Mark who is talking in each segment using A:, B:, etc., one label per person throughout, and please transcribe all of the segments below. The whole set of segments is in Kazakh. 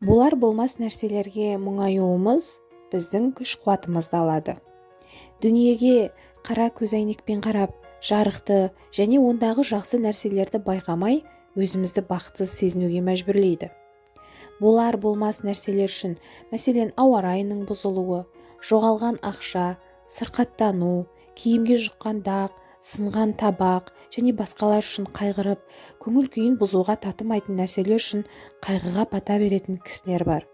A: Болар болмас нәрселерге мұңаюымыз біздің күш қуатымызды алады. Дүниеге қара көзәйнекпен қарап, жарықты және ондағы жақсы нәрселерді байқамай, өзімізді бақытсыз сезінуге мәжбүрлейді. Болар болмас нәрселер үшін, мәселен, ауа райының бұзылуы, жоғалған ақша, сырқаттану, киімге жұққан дақ, сынған табақ және басқалар үшін қайғырып, көңіл күйін бұзуға татымайтын нәрселер үшін қайғыға бата беретін кісілер бар.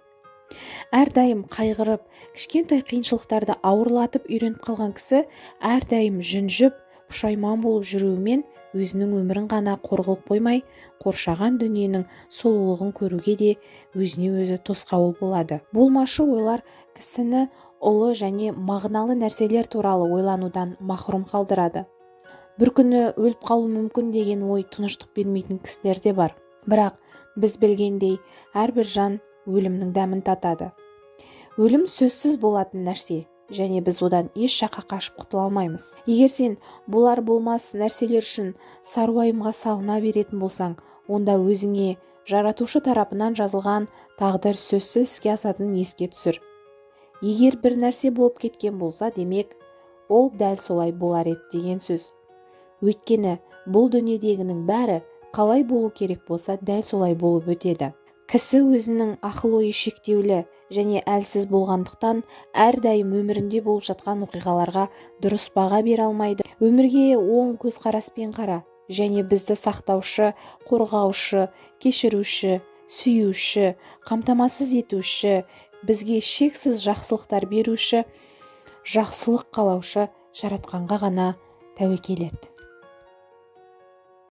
A: Әрдайым қайғырып, кішкентай қиыншылықтарды ауырлатып үйреніп қалған кісі әрдайым жүнжіп, пұшайман болып жүруімен өзінің өмірін ғана қорғылып қоймай, қоршаған дүниенің сұлулығын көруге де өзіне өзі тосқауыл болады. Болмашы ойлар кісіні ұлы және мағыналы нәрселер туралы ойланудан махрұм қалдырады. Бір күні өліп қалу мүмкін деген ой тыныштық бермейтін кісілер де бар. Бірақ біз білгендей, әрбір жан өлімнің дәмін татады. Өлім сөзсіз болатын нәрсе, және біз одан еш жаққа қашып құтыла алмаймыз. Егер сен болар болмас нәрселер үшін саруайымға салына беретін болсаң, онда өзіңе жаратушы тарапынан жазылған тағдыр сөзсіз іске асатынын еске түсір. Егер бір нәрсе болып кеткен болса, демек, ол дәл солай болар еді деген сөз. Өйткені бұл дүниедегінің бәрі қалай болу керек болса, дәл солай болып өтеді. Кісі өзінің ақыл-ойы шектеулі және әлсіз болғандықтан әрдайым өмірінде болып жатқан оқиғаларға дұрыс баға бере алмайды. Өмірге оң көзқараспен қара және бізді сақтаушы, қорғаушы, кешіруші, сүюші, қамтамасыз етуші, бізге шексіз жақсылықтар беруші, жақсылық қалаушы жаратқанға ғана тәуекел ет.